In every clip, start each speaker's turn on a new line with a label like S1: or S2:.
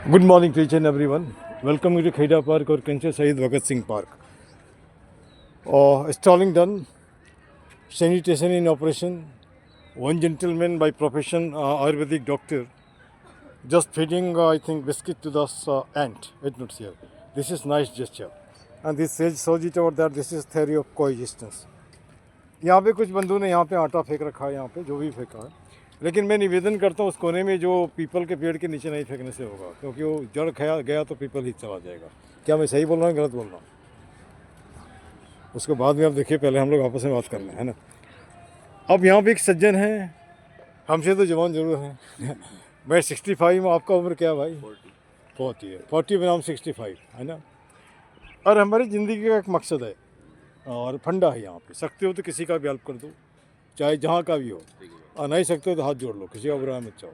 S1: Good morning to each and everyone. Welcome to Khaida Park or Kanche Shahid Bhagat Singh Park. Stalling done, sanitation in operation. One gentleman by profession, Ayurvedic doctor, just feeding, I think, biscuit to the ant. It not here. This is nice gesture. And this says shows it over that this is theory of coexistence. यहाँ पे कुछ बंधुओं ने यहाँ पे आटा फेंक रखा है, यहाँ पे जो भी फेंका है, लेकिन मैं निवेदन करता हूँ उस कोने में जो पीपल के पेड़ के नीचे नहीं फेंकने से होगा, क्योंकि वो जड़ खाया गया तो पीपल ही चला जाएगा। क्या मैं सही बोल रहा हूँ गलत बोल रहा हूँ? उसके बाद में आप देखिए, पहले हम लोग आपस में बात कर लें, है ना। अब यहाँ पे एक सज्जन है, हमसे तो जवान जरूर हैं। मैं 65 हूँ, आपका उम्र क्या भाई? 40 है। 40 बनाम 65, है ना। और हमारी ज़िंदगी का एक मकसद है और फंडा है यहाँ पे। सकते हो तो किसी का भी हेल्प कर दो, चाहे जहाँ का भी हो, और नहीं सकते हो तो हाथ जोड़ लो, किसी का बुरा मत चाहो।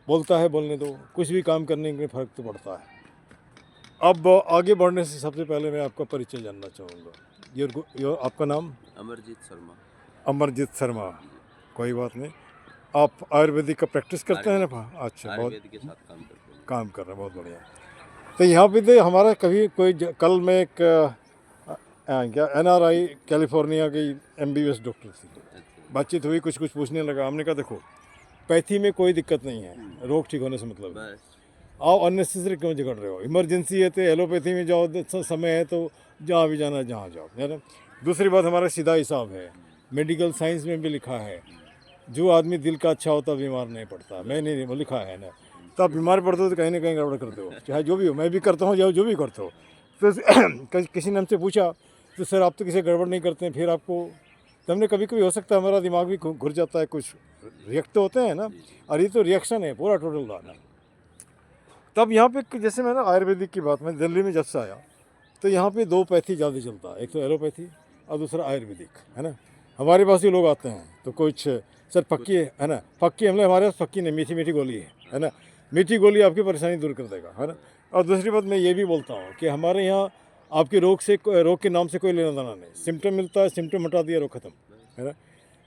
S1: बोलता है बोलने दो, कुछ भी काम करने में फ़र्क तो पड़ता है। अब आगे बढ़ने से सबसे पहले मैं आपका परिचय जानना चाहूँगा। आपका नाम?
S2: अमरजीत शर्मा।
S1: अमरजीत शर्मा, कोई बात नहीं। आप आयुर्वेदिक का प्रैक्टिस करते हैं ना? अच्छा, बहुत
S2: आयुर्वेद के साथ काम करते हैं।
S1: काम कर रहे हैं, बहुत बढ़िया। तो यहाँ पे तो हमारा कभी कल मैं एक क्या NRI कैलिफोर्निया की MBBS डॉक्टर थी, बातचीत हुई, कुछ पूछने लगा। हमने कहा देखो, पैथी में कोई दिक्कत नहीं है, रोग ठीक होने से मतलब है। आओ, अननेसेसरी क्यों झगड़ रहे हो? इमरजेंसी है तो एलोपैथी में जाओ, समय है तो जहाँ भी जाना है जहाँ जाओ, है ना। दूसरी बात, हमारा सीधा हिसाब है, मेडिकल साइंस में भी लिखा है, जो आदमी दिल का अच्छा होता बीमार नहीं पड़ता। मैं नहीं, वो लिखा है ना। तो आप बीमार पड़ते हो तो कहीं ना कहीं गड़बड़ करते हो, चाहे जो भी हो। मैं भी करता हूँ, जो भी करते हो। तो किसी ने हमसे पूछा तो सर आप तो किसी गड़बड़ नहीं करते हैं, फिर आपको, तो हमने कभी कभी हो सकता है हमारा दिमाग भी घुर जाता है, कुछ रिएक्ट तो होते हैं ना, और ये तो रिएक्शन है पूरा टोटल दाना। तब यहाँ पे जैसे मैं ना आयुर्वेदिक की बात, मैं दिल्ली में जब से आया तो यहाँ पे दो पैथी ज़्यादा चलता है, एक तो एलोपैथी और दूसरा आयुर्वेदिक, है ना। हमारे पास ही लोग आते हैं तो कुछ सर पक्की है ना, पक्की हमने, हमारे पास पक्की नहीं, मीठी मीठी गोली है ना। मीठी गोली आपकी परेशानी दूर कर देगा, है ना। और दूसरी बात मैं ये भी बोलता हूँ कि हमारे यहाँ आपके रोग के नाम से कोई लेना देना नहीं। सिम्टम मिलता है, सिम्टम हटा दिया, रोग खत्म, है ना।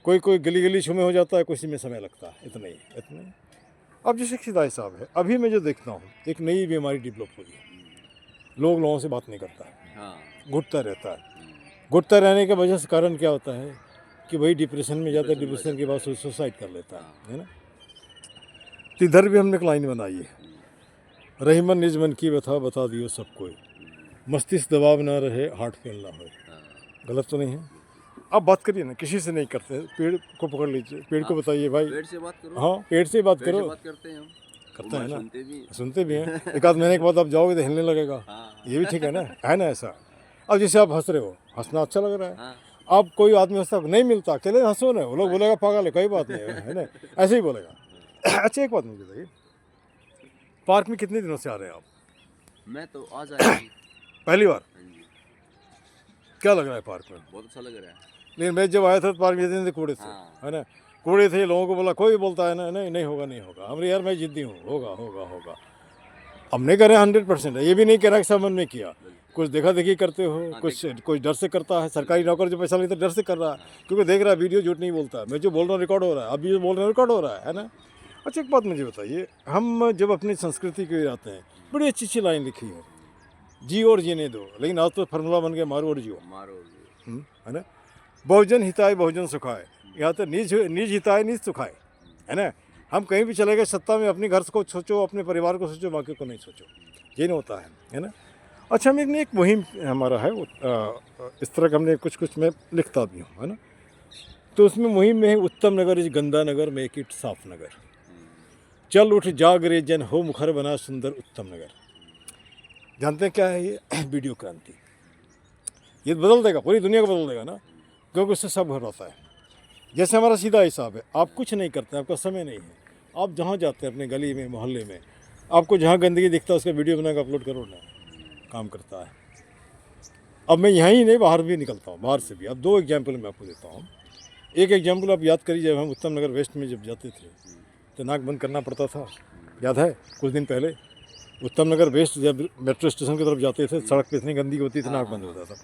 S1: कोई गली छू में हो जाता है, किसी में समय लगता है, इतना ही। अब जैसे सीधा साहब है, अभी मैं जो देखता हूँ एक नई बीमारी डेवलप हुई है, लोगों से बात नहीं करता है, घुटता रहता है। घुटता रहने के वजह से कारण क्या होता है कि वही डिप्रेशन में जाता है, डिप्रेशन के बाद सुसाइड कर लेता है ना। तो इधर भी हमने एक लाइन बनाई है, रहीमन निज मन की व्यथा बता दियो सबको, मस्तिष्क दबाव ना रहे, हार्ट फेल ना हो। गलत तो नहीं है? आप बात करिए ना, किसी से नहीं करते, पेड़ को पकड़ लीजिए, पेड़ को बताइए भाई,
S2: पेड़ से बात करो।
S1: हाँ, पेड़ से बात करो।
S2: बात करते हैं हम,
S1: करते हैं ना,
S2: सुनते भी
S1: हैं। एक आध महीने के बाद आप जाओगे तो हिलने लगेगा, ये भी ठीक है ना, है ना ऐसा। अब जैसे आप हंस रहे हो, हंसना अच्छा लग रहा है। आप कोई आदमी हंसता नहीं मिलता, अकेले हंसो ना, वो लोग बोलेगा पागल है, कोई बात नहीं है ना, ऐसे ही बोलेगा। अच्छा, एक बात मुझे बताइए, पार्क में कितने दिनों से आ रहे हैं आप?
S2: मैं तो आज आया हूँ।
S1: पहली बार? क्या लग रहा है पार्क में?
S2: बहुत अच्छा लग रहा है।
S1: लेकिन मैं जब आया था तो पार्क में कूड़े थे, है ना, कूड़े थे। लोगों को बोला, कोई बोलता है ना नहीं होगा। हमने यार, मैं जिद्दी हूँ, होगा। अब नहीं कर रहे 100% है, ये भी नहीं कह रहा कि सब मन में किया, कुछ देखा देखी करते हो, कुछ डर से करता है। सरकारी नौकर जो पैसा लेता है डर से कर रहा है, क्योंकि देख रहा है वीडियो झूठ नहीं बोलता है, मैं जो बोल रहा हूँ रिकॉर्ड हो रहा है, अभी जो बोल रहे हैं रिकॉर्ड हो रहा है ना। अच्छा, एक बात मुझे बताइए, हम जब अपनी संस्कृति के आते हैं, बड़ी अच्छी लाइन लिखी है, जी और जीने दो, लेकिन आज तो फार्मूला बन गया मारो और जियो, है ना। बहुजन हिताय बहुजन सुखाए, यहाँ तो निज हिताय निज सुखाए, है ना। हम कहीं भी चले गए सत्ता में, अपने घर को सोचो, अपने परिवार को सोचो, बाकी को नहीं सोचो, ये नहीं होता है ना। अच्छा, हमने एक मुहिम हमारा है, इस तरह का हमने कुछ मैं लिखता भी हूँ, है ना। तो उसमें मुहिम में है, उत्तम नगर इज गंदा नगर, मेक इट साफ नगर, चल उठ जाग रे जन, हो मुखर बना सुंदर उत्तम नगर। जानते हैं क्या है ये? वीडियो क्रांति। ये बदल देगा, पूरी दुनिया को बदल देगा ना, क्योंकि उससे सब घर होता है। जैसे हमारा सीधा हिसाब है, आप कुछ नहीं करते, आपका समय नहीं है, आप जहाँ जाते हैं अपने गली में, मोहल्ले में, आपको जहाँ गंदगी दिखता है उसका वीडियो बना के अपलोड करो ना, काम करता है। अब मैं यहाँ ही नहीं, बाहर भी निकलता हूँ, बाहर से भी। अब 2 एग्जाम्पल मैं आपको देता हूँ। एक एग्जाम्पल आप याद करिए, जब हम उत्तम नगर वेस्ट में जब जाते थे तो नाक बंद करना पड़ता था, याद है? कुछ दिन पहले उत्तम नगर वेस्ट जब मेट्रो स्टेशन की तरफ जाते थे, सड़क पर इतनी गंदगी होती थी, नाक बंद होता था।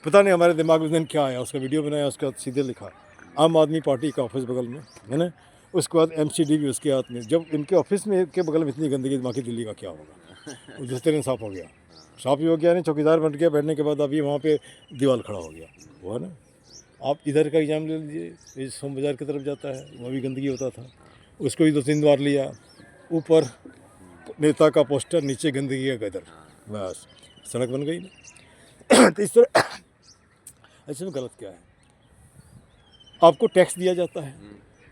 S1: पता नहीं हमारे दिमाग में दिन क्या आया, उसका वीडियो बनाया, उसका सीधे लिखा आम आदमी पार्टी का ऑफिस बगल में, है ना, उसके बाद एमसीडी भी उसके हाथ में। जब इनके ऑफिस में के बगल में इतनी गंदगी, बाकी दिल्ली का क्या होगा। वो दूसरे दिन साफ हो गया, साफ ही हो गया, नहीं चौकीदार बन गया बैठने के बाद। अभी वहाँ पे दीवार खड़ा हो गया, हुआ ना। आप इधर का एग्जाम ले लीजिए, ये सोम बाज़ार की तरफ जाता है, वहाँ भी गंदगी होता था, उसको भी 2-3 बार लिया। ऊपर नेता का पोस्टर, नीचे गंदगी का गदर, बस सड़क बन गई ना। तो इस तरह ऐसे में गलत क्या है? आपको टैक्स दिया जाता है,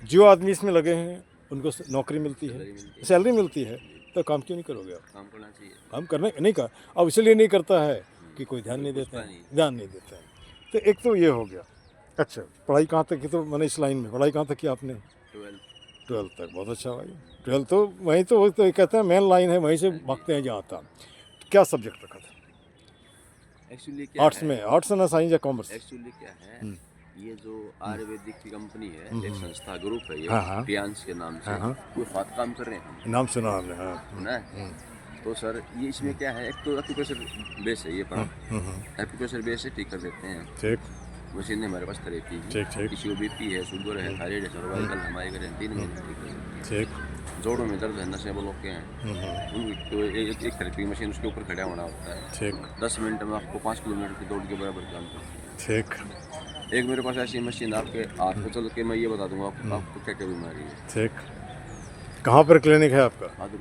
S1: जो आदमी इसमें लगे हैं उनको नौकरी मिलती है, सैलरी मिलती है, तो काम क्यों नहीं करोगे आप?
S2: काम करना चाहिए।
S1: काम करना नहीं का, अब इसलिए नहीं करता है कि कोई ध्यान नहीं देता है, ध्यान नहीं देता है। तो एक तो ये हो गया। अच्छा, पढ़ाई कहाँ तक की? तो मैंने इस लाइन में पढ़ाई कहाँ तक की आपने? 12th तक, बहुत अच्छा भाई। 12th तो वहीं तो वो तो कहते हैं मेन लाइन है, वहीं से भागते हैं जहाँ था। क्या सब्जेक्ट रखा था?
S2: एक्चुअली क्या
S1: आर्ट्स में, आर्ट्स ना साइंस या कॉमर्स?
S2: एक्चुअली क्या है, ये जो आयुर्वेदिक की कंपनी है, एक संस्था ग्रुप है ये,
S1: हाँ, हाँ।
S2: पियांस के नाम से,
S1: हाँ।
S2: वो फात काम कर रहे हैं
S1: नाम सुना आपने? हाँ।
S2: हम, है ना। तो सर ये इसमें क्या है, एक तो एक्यूप्रेशर बेस है ये पर, एक्यूप्रेशर बेस से ठीक कर देते हैं।
S1: ठीक
S2: मशीन हमारे पास थेरेपी है,
S1: ठीक ठीक
S2: किसी को बीपी है, शुगर है, थायराइड है, सर्वाइकल हमारे घर 3 महीने ठीक कर देते हैं।
S1: ठीक
S2: जोड़ों में दर्द है, नशे ब्लॉक के हैं, उनको एक थेरेपी मशीन उसके ऊपर खड़ा होना होता है।
S1: ठीक
S2: 10 मिनट में आपको 5 किलोमीटर की दौड़ के बराबर काम करते हैं।
S1: ठीक
S2: एक मेरे पास ऐसी मशीन, आपके हाथ को चल के मैं ये बता दूंगा आपको क्या क्या बीमारी है।
S1: ठीक। कहाँ पर क्लिनिक है आपका?
S2: बहादुर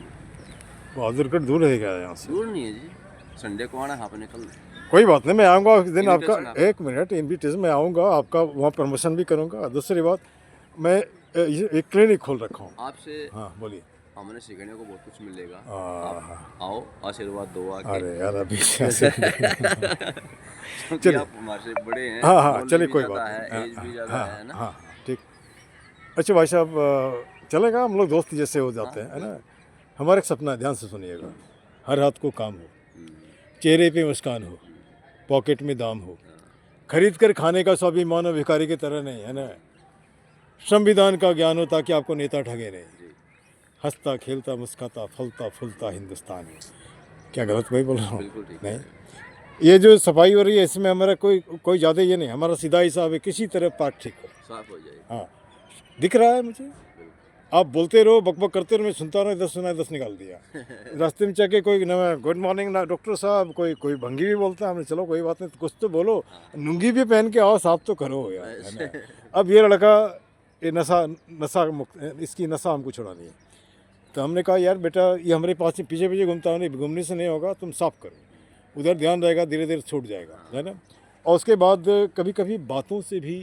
S1: बहादुरगढ़ दूर है क्या यहाँ से?
S2: दूर नहीं है जी, संडे को आना है आपने कल।
S1: कोई बात नहीं, मैं आऊँगा उस दिन। आपका
S2: Invitation
S1: एक मिनट, इनविटेशन मैं आऊँगा, आपका वहाँ प्रमोशन भी करूँगा। दूसरी बात, मैं एक क्लिनिक खोल रखा हूँ।
S2: आपसे
S1: हाँ बोलिए।
S2: हमने सीखने को बहुत कुछ मिलेगा।
S1: हाँ।
S2: आप आओ, आशीर्वाद दो आके।
S1: अरे यार अभी से
S2: क्योंकि आप हमारे से बड़े हैं।
S1: हाँ हाँ
S2: knowledge
S1: चलिए
S2: भी
S1: कोई
S2: ज़्यादा
S1: बात
S2: है,
S1: नहीं।
S2: एज भी ज़्यादा
S1: हाँ
S2: है ना।
S1: हाँ ठीक। अच्छा भाई साहब, चलेगा? हम लोग दोस्त जैसे हो जाते हैं, है ना। हमारा एक सपना है, ध्यान से सुनिएगा। हर हाथ को काम हो, चेहरे पे मुस्कान हो, पॉकेट में दाम हो, खरीद कर खाने का स्वाभिमान हो, भिखारी की तरह नहीं, है ना। संविधान का ज्ञान हो ताकि आपको नेता ठगे नहीं। हंसता खेलता मुस्कुराता फलता फूलता हिंदुस्तान है। क्या गलत भाई बोल रहा हूँ?
S2: बिल्कुल ठीक
S1: नहीं,
S2: है।
S1: ये जो सफाई हो रही है इसमें हमारा कोई ज़्यादा ये नहीं, हमारा सीधा हिसाब है, किसी तरह पार्ट ठीक हो।
S2: साफ हो जाएगा।
S1: हाँ, दिख रहा है मुझे। आप बोलते रहो, बकबक करते रहो, मैं सुनता रहा, 10 सुना 10 निकाल दिया। रास्ते में जाके कोई नवा गुड मॉर्निंग ना डॉक्टर साहब, कोई भंगी भी बोलता है, हमने चलो कोई बात नहीं, कुछ तो बोलो, लुंगी भी पहन के आओ, साफ तो करो यार, है ना। अब ये लड़का ये नशा मुक्त, इसकी नशा हमको छुड़ानी है। तो हमने कहा यार बेटा, ये हमारे पास पीछे पीछे घूमता है, घूमने से नहीं होगा, तुम साफ करो, उधर ध्यान रहेगा, धीरे धीरे छूट जाएगा, है ना। और उसके बाद कभी कभी बातों से भी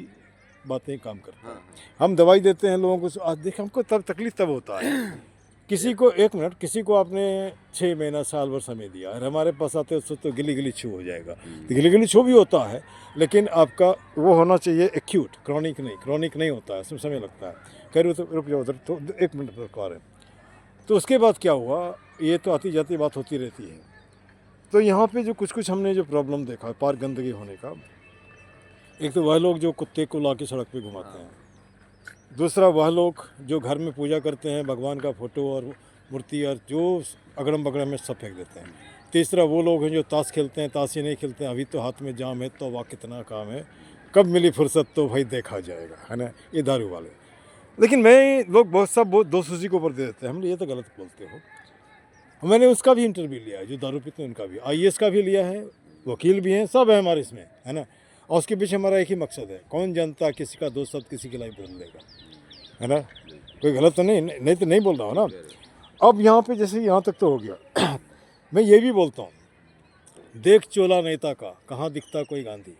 S1: बातें काम करता है। हम दवाई देते हैं लोगों को, आज देख हमको तब तकलीफ तब होता है। किसी को, एक मिनट, किसी को आपने 6 महीना साल भर समय दिया और हमारे पास आते उससे तो गिली गिली छू हो जाएगा। तो गिली गिली छू भी होता है, लेकिन आपका वो होना चाहिए एक्यूट, क्रॉनिक नहीं होता है, इसमें समय लगता है। कह रहे तो रुक जाओ उधर, तो 1 मिनट रुकवा रहे। तो उसके बाद क्या हुआ, ये तो आती जाती बात होती रहती है। तो यहाँ पे जो कुछ हमने जो प्रॉब्लम देखा पार गंदगी होने का, एक तो वह लोग जो कुत्ते को ला के सड़क पे घुमाते हैं, दूसरा वह लोग जो घर में पूजा करते हैं भगवान का फोटो और मूर्ति और जो अगड़म बगड़म में सब फेंक देते हैं, तीसरा वो लोग हैं जो ताश खेलते हैं, ताश ही नहीं खेलते हैं, अभी तो हाथ में जाम है तो वाह कितना काम है, कब मिली फुर्सत तो भाई देखा जाएगा, है ना, ये दारू वाले। लेकिन मैं लोग बहुत दोस्त उसी के ऊपर दे देते हैं, हम ये तो गलत बोलते हो। मैंने उसका भी इंटरव्यू लिया है जो दारू पीते हैं, उनका भी, IAS का भी लिया है, वकील भी हैं, सब है हमारे इसमें, है ना। और उसके पीछे हमारा एक ही मकसद है, कौन जानता किसी का दोस्त शब्द किसी की लाइफ बदल देगा, है ना। कोई गलत तो नहीं तो नहीं बोल रहा हूँ ना। अब यहाँ पे जैसे यहाँ तक तो हो गया। मैं ये भी बोलता हूँ, देख चोला नेता का कहाँ दिखता कोई गांधी,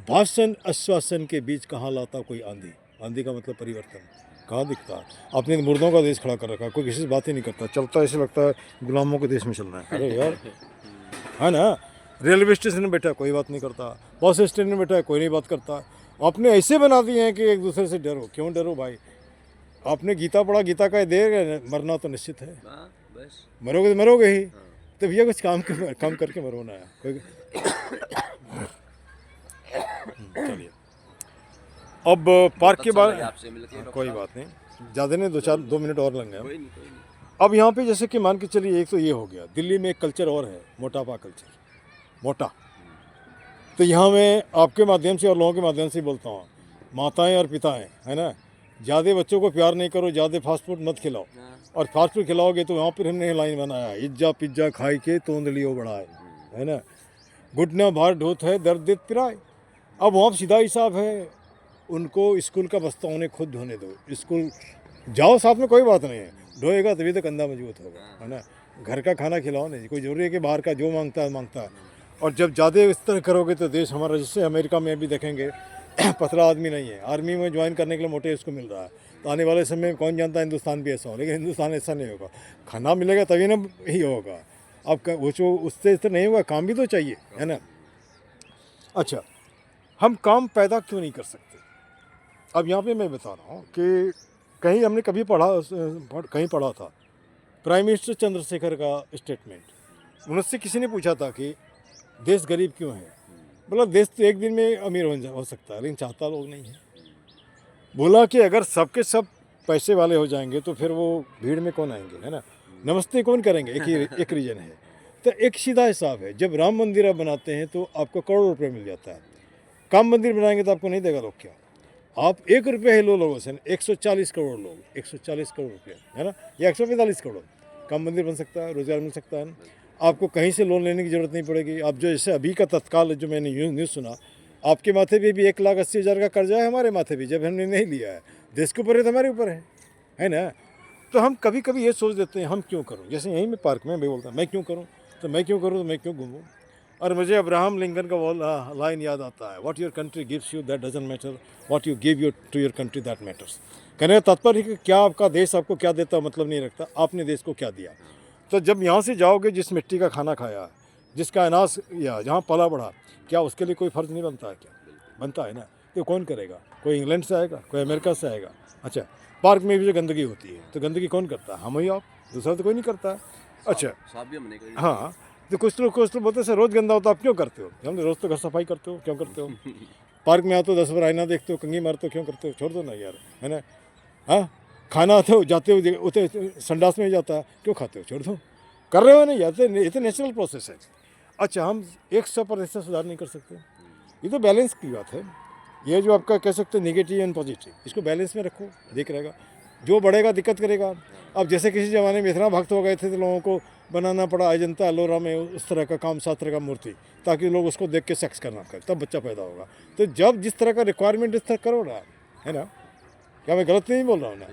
S1: भाषण आश्वासन के बीच कहाँ लाता कोई आंधी। आंधी का मतलब परिवर्तन, कहाँ दिखता। अपने मुर्दों का देश खड़ा कर रखा, कोई किसी से बात ही नहीं करता, चलता ऐसे लगता है गुलामों के देश में चल रहा है। अरे यार, है ना। रेलवे स्टेशन में बैठा कोई बात नहीं करता, बस स्टैंड में बैठा कोई नहीं बात करता। आपने ऐसे बना दिए हैं कि एक दूसरे से डरो, क्यों डरो भाई। आपने गीता पढ़ा, गीता का देर मरना तो निश्चित है,
S2: बस
S1: मरोगे तो मरोगे ही। तो भैया कुछ काम करके मरो ना है कोई। चलिए अब पार्क के बाद
S2: आपसे मिलके
S1: कोई बात नहीं, ज़्यादा नहीं, 2 मिनट और लग गए।
S2: कोई नहीं।
S1: अब यहाँ पे जैसे कि मान के चलिए, एक तो ये हो गया, दिल्ली में एक कल्चर और है, मोटापा कल्चर, मोटा। तो यहाँ मैं आपके माध्यम से और लोगों के माध्यम से बोलता हूँ, माताएं और पिताएं, है ना, ज़्यादा बच्चों को प्यार नहीं करो, ज़्यादा फास्ट फूड मत खिलाओ,
S2: हाँ,
S1: और फास्ट फूड खिलाओगे तो वहाँ पर हमने लाइन बनाया है, इज्जा पिज्जा खाई के तोंद लियो बड़ा है ना, घुटना भार ढोत है दर्द देत पिराए। अब वहाँ पर सीधा हिसाब है, उनको स्कूल का बस्ता उन्हें खुद धोने दो, स्कूल जाओ साथ में कोई बात नहीं है, ढोएगा तभी तो कंधा मजबूत होगा, है ना। घर का खाना खिलाओ नहीं, कोई जरूरी है कि बाहर का जो मांगता है मांगता है। और जब ज़्यादा इस तरह करोगे तो देश हमारा, जैसे अमेरिका में भी देखेंगे पतला आदमी नहीं है, आर्मी में ज्वाइन करने के लिए मोटे उसको मिल रहा है, तो आने वाले समय में कौन जानता है हिंदुस्तान भी ऐसा हो, लेकिन हिंदुस्तान ऐसा नहीं होगा। खाना मिलेगा तभी ना ही होगा, अब वो जो उससे इस तरह नहीं होगा, काम भी तो चाहिए, है ना। अच्छा, हम काम पैदा क्यों नहीं कर सकते? अब यहाँ पे मैं बता रहा हूँ कि कहीं हमने कभी कहीं पढ़ा था, प्राइम मिनिस्टर चंद्रशेखर का स्टेटमेंट, उनसे किसी ने पूछा था कि देश गरीब क्यों है? बोला देश तो एक दिन में अमीर हो सकता है, लेकिन चाहता लोग नहीं है। बोला कि अगर सबके सब पैसे वाले हो जाएंगे तो फिर वो भीड़ में कौन आएंगे, है ना, नमस्ते कौन करेंगे, एक रीजन है। तो एक सीधा हिसाब है, जब राम मंदिर आप बनाते हैं तो आपको करोड़ों रुपये मिल जाता है, काम मंदिर बनाएंगे तो आपको नहीं देगा लोग क्या? आप 1 रुपये है लो लोगों से, 140 करोड़ लोग, 140 करोड़ रुपये, है ना, या 145 करोड़, काम मंदिर बन सकता है, रोजगार मिल सकता है। आपको कहीं से लोन लेने की ज़रूरत नहीं पड़ेगी। आप जो जैसे अभी का तत्काल जो मैंने न्यूज़ सुना, आपके माथे पे भी 1,80,000 का कर्जा है, हमारे माथे भी, जब हमने नहीं लिया है, देश के ऊपर है तो हमारे ऊपर है ना। तो हम कभी कभी ये सोच देते हैं हम क्यों करूँ, जैसे यहीं में पार्क में भी बोलता मैं क्यों करूँ, तो मैं क्यों करूँ, तो मैं क्यों घूमूँ। और मुझे अब्राहम लिंकन का वो लाइन याद आता है, what your country gives you that doesn't matter, what you give to your country that matters. कहने का तात्पर्य है कि क्या आपका देश आपको क्या देता मतलब नहीं रखता, आपने देश को क्या दिया। तो जब यहाँ से जाओगे, जिस मिट्टी का खाना खाया, जिसका अनाज या जहाँ पला बढ़ा, क्या उसके लिए कोई फ़र्ज नहीं बनता है क्या? बनता है ना। तो कौन करेगा? कोई इंग्लैंड से आएगा, कोई अमेरिका से आएगा। अच्छा, पार्क में भी जो गंदगी होती है, तो गंदगी कौन करता है? हम ही आप, दूसरा तो कोई नहीं करता है। अच्छा,
S2: साफ भी हमने करी।
S1: हाँ, तो कुछ लोग बोलते हैं सर रोज़ गंदा होता, आप क्यों करते हो? हम रोज़ तो घर सफाई करते हो, क्यों करते हो? पार्क में आते हो 10 बार आईना देखते हो, कंघी मारते हो, क्यों करते हो? छोड़ दो ना यार, है ना। हाँ, खाना आते हो जाते हो उते संडास में जाता है, क्यों खाते हो? छोड़ दो, कर रहे हो नहीं यार, ये तो नेचुरल प्रोसेस है। अच्छा, हम 100% सुधार नहीं कर सकते, ये तो बैलेंस की बात है। ये जो आपका कह सकते हैं नेगेटिव एंड पॉजिटिव, इसको बैलेंस में रखो, देख रहेगा। जो बढ़ेगा दिक्कत करेगा। अब जैसे किसी ज़माने में इतना भक्त हो गए थे तो लोगों को बनाना पड़ा अजंता एलोरा में उस तरह का काम, 7 तरह का मूर्ति, ताकि लोग उसको देख के सेक्स करना करें, तब बच्चा पैदा होगा। तो जब जिस तरह का रिक्वायरमेंट इस तरह करो ना, है ना, क्या मैं गलत नहीं बोल रहा हूँ ना?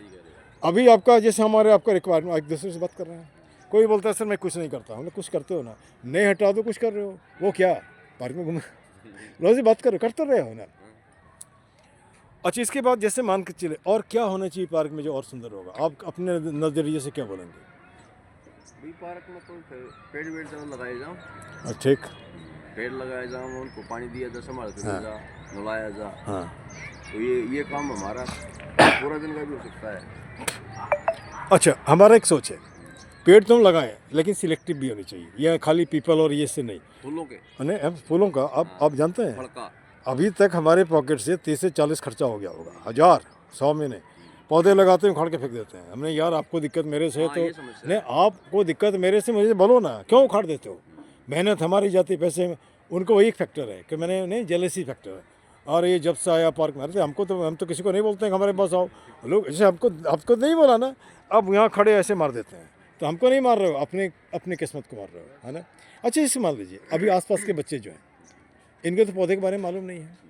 S1: अभी आपका जैसे हमारे आपका रिक्वायरमेंट, एक दूसरे से बात कर रहे हैं, कोई बोलता है सर मैं कुछ नहीं करता हूँ, कुछ करते हो ना, नहीं हटा दो कुछ कर रहे हो, वो क्या पार्क में घूमे रोज़ ही बात करो, कर तो रहे हो ना। अच्छा, इसके बाद जैसे मान के चले, और क्या होना चाहिए पार्क में जो और सुंदर होगा, आप अपने नज़रिए से क्या बोलेंगे?
S2: भाई पार्क में तो पेड़ वेड़ ज़्यादा लगाए जाओ,
S1: अच्छा, ठीक,
S2: पेड़ लगाए जाओ, उनको पानी दिया जा, संभाल के दिया जा, नलाया जा।
S1: हाँ।
S2: तो ये काम हमारा पूरा दिन का भी हो सकता है।
S1: अच्छा, हमारा एक सोच है, पेड़ तो हम लगाएं लेकिन सिलेक्टिव भी होनी चाहिए, यह खाली पीपल और ये से नहीं,
S2: फूलों के,
S1: हम फूलों का। आप जानते हैं
S2: फड़का,
S1: अभी तक हमारे पॉकेट से 30 से 40 खर्चा हो गया होगा, 1000 100 में नहीं। पौधे लगाते हैं उखाड़ के फेंक देते हैं। हमने यार आपको दिक्कत मेरे से है
S2: हाँ,
S1: तो
S2: ये समस्या
S1: नहीं, आपको दिक्कत मेरे से मुझे बोलो ना, क्यों उखाड़ देते हो? मेहनत हमारी जाती पैसे में, उनको वही फैक्टर है कि मैंने नहीं, जेलसी फैक्टर है। और ये जब से आया पार्क में, अरे हमको तो, हम तो किसी को नहीं बोलते हैं कि हमारे पास आओ लोग, जैसे आपको नहीं बोला ना, अब यहाँ खड़े ऐसे मार देते हैं, तो हमको नहीं मार रहे हो, अपनी किस्मत को मार रहे हो, है ना। अच्छा, इसे मान लीजिए अभी आसपास के बच्चे जो हैं, इनको तो पौधे के बारे में मालूम नहीं है।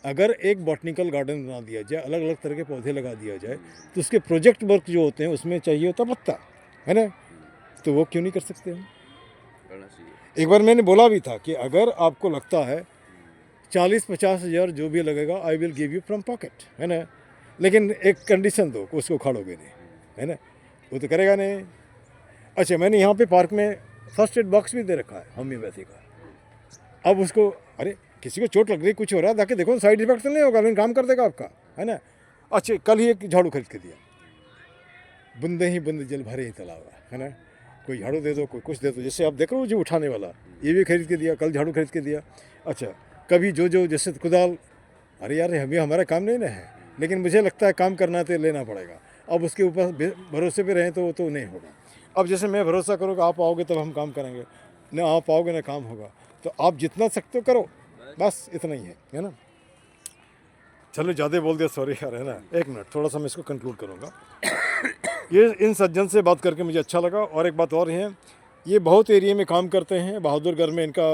S1: अगर एक बॉटनिकल गार्डन बना दिया जाए, अलग अलग तरह के पौधे लगा दिया जाए, तो उसके प्रोजेक्ट वर्क जो होते हैं उसमें चाहिए होता पत्ता, है ना, तो वो क्यों नहीं कर सकते हम?
S2: करना चाहिए।
S1: एक बार मैंने बोला भी था कि अगर आपको लगता है 40-50 हज़ार जो भी लगेगा, I will give you from pocket, है ना, लेकिन एक कंडीशन दो, उसको उखाड़ोगे नहीं, है ना, वो तो करेगा नहीं। अच्छा, मैंने यहाँ पे पार्क में फर्स्ट एड बॉक्स भी दे रखा है होम्योपैथी का। अब उसको, अरे किसी को चोट लग रही, कुछ हो रहा है, जाके देखो, साइड इफेक्ट तो नहीं होगा, लेकिन काम कर देगा आपका, है ना। अच्छा, कल ही एक झाड़ू खरीद के दिया, बूंदे ही बूंद जल भरे ही तालाब, है ना, कोई झाड़ू दे दो, कोई कुछ दे दो, जैसे आप देख रहे हो जो उठाने वाला, ये भी खरीद के दिया, कल झाड़ू खरीद के दिया। अच्छा, कभी जो जैसे कुदाल, अरे यार हमें हमारा काम नहीं ना है, लेकिन मुझे लगता है काम करना तो लेना पड़ेगा। अब उसके ऊपर भरोसे पे रहें तो वो तो नहीं होगा। अब जैसे मैं भरोसा करूँगा आप आओगे तब हम काम करेंगे, ना आप आओगे ना काम होगा। तो आप जितना सकते हो करो, बस इतना ही है ना। चलो ज़्यादा बोल दिया, सॉरी यार, है ना। एक मिनट, थोड़ा सा मैं इसको कंक्लूड करूँगा। ये इन सज्जन से बात करके मुझे अच्छा लगा। और एक बात और है, ये बहुत एरिया में काम करते हैं। बहादुरगढ़ में इनका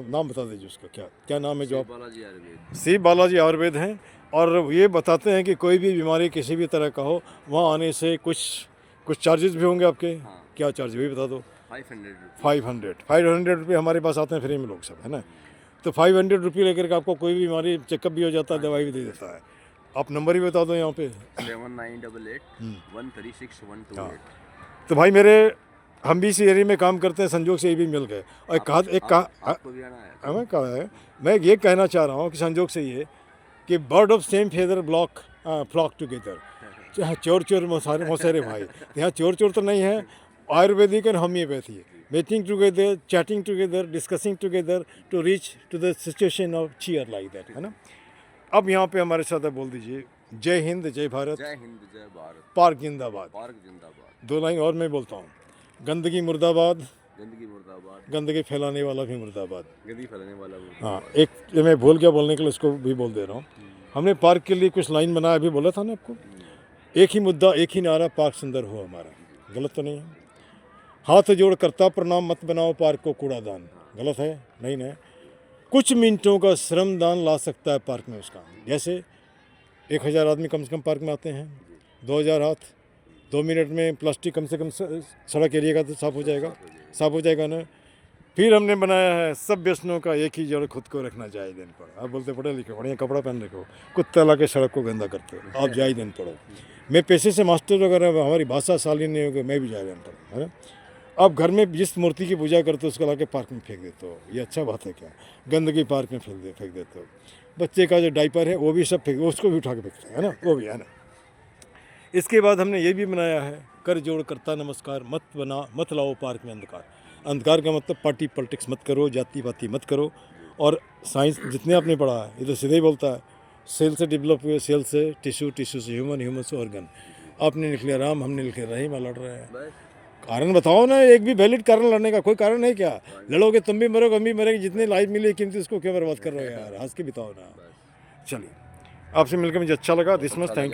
S1: नाम बता दीजिए, उसका क्या क्या नाम है जो आप?
S2: बालाजी आयुर्वेद।
S1: सी बालाजी आयुर्वेद हैं। और ये बताते हैं कि कोई भी बीमारी किसी भी तरह का हो, वहाँ आने से कुछ चार्जेस भी होंगे आपके।
S2: हाँ।
S1: क्या चार्ज भी बता दो।
S2: 500
S1: 500 रुपये हमारे पास आते हैं फ्री में लोग सब, है ना। तो 500 रुपये लेकर के आपको कोई भी बीमारी चेकअप भी हो जाता है, दवाई भी दे देता है। आप नंबर ही बता दो यहाँ पे।
S2: 7988
S1: तो भाई मेरे, हम भी इसी एरिया में काम करते हैं, संजोग से ये भी मिल गए। और
S2: आपको भी आना है।
S1: हमें कहा है, मैं ये कहना चाह रहा हूँ कि संजोग से ये कि bird of same feather flock together. यहाँ चोर चोर मौसेरे भाई, यहाँ चोर चोर तो नहीं है। Ayurvedic and homeopathy, meeting together, chatting together, discussing together to reach to the situation of cheer like that, है ना। अब यहाँ पे हमारे साथ बोल दीजिए, जय हिंद जय भारत,
S2: जय हिंद जय भारत,
S1: पार्क जिंदाबाद।
S2: पार्क जिंदाबाद।
S1: 2 लाइन और मैं बोलता हूँ, गंदगी मुर्दाबाद,
S2: गंदगी मुर्दाबाद,
S1: गंदगी फैलाने वाला भी मुर्दाबाद।
S2: गंदगी फैलाने वाला वो।
S1: हाँ, एक ये मैं भूल गया बोलने के लिए, इसको भी बोल दे रहा हूँ। हमने पार्क के लिए कुछ लाइन बनाया, अभी बोला था ना आपको, एक ही मुद्दा एक ही नारा, पार्क सुंदर हो हमारा। गलत तो नहीं है? हाथ जोड़ करता प्रणाम, मत बनाओ पार्क को कूड़ादान। गलत है? नहीं ना। कुछ मिनटों का श्रम दान ला सकता है पार्क में उसका। जैसे 1000 आदमी कम से कम पार्क में आते हैं, 2000 हाथ, 2 मिनट में प्लास्टिक कम से कम सड़क एरिया का तो साफ हो जाएगा ना। फिर हमने बनाया है, सब व्यसनों का एक ही जड़ खुद को रखना चाहिए दिन पर। आप बोलते पढ़े लिखे, बढ़िया कपड़ा पहन रखो, कुत्ता ला के सड़क को गंदा करते हो, आप जाए दिन पढ़ो। मैं पेशे से मास्टर, अगर हमारी भाषा शालीन नहीं होगी, मैं भी जाए दिन पढ़ो, है ना। आप घर में जिस मूर्ति की पूजा करते हो उसको ला के पार्क में फेंक देते हो, ये अच्छा बात है क्या? गंदगी पार्क में फेंक देते हो। बच्चे का जो डाइपर है वो भी सब फेंक, उसको भी उठा के फेंकते हैं, है ना, वो भी, है ना। इसके बाद हमने ये भी बनाया है, कर जोड़ करता नमस्कार, मत लाओ पार्क में अंधकार। अंधकार का मतलब पार्टी पॉलिटिक्स मत करो, जाति पाति मत करो। और साइंस जितने आपने पढ़ा है, ये तो सीधे ही बोलता है, सेल से डेवलप हुए, सेल से टिश्यू, टिश्यू से ह्यूमन, ह्यूमन से ऑर्गन। आपने लिख लिया राम, हमने लिख लिया रहीम, लड़ रहे हैं। कारण बताओ ना, एक भी वैलिड कारण लड़ने का कोई कारण है क्या? लड़ोगे तुम भी मरोगे, हम भी मरेंगे। जितने लाइफ मिली कीमती, उसको क्यों बर्बाद कर रहे हो यार? हंस के बिताओ ना। चलिए, आपसे मिलकर मुझे अच्छा लगा। This much, thank you.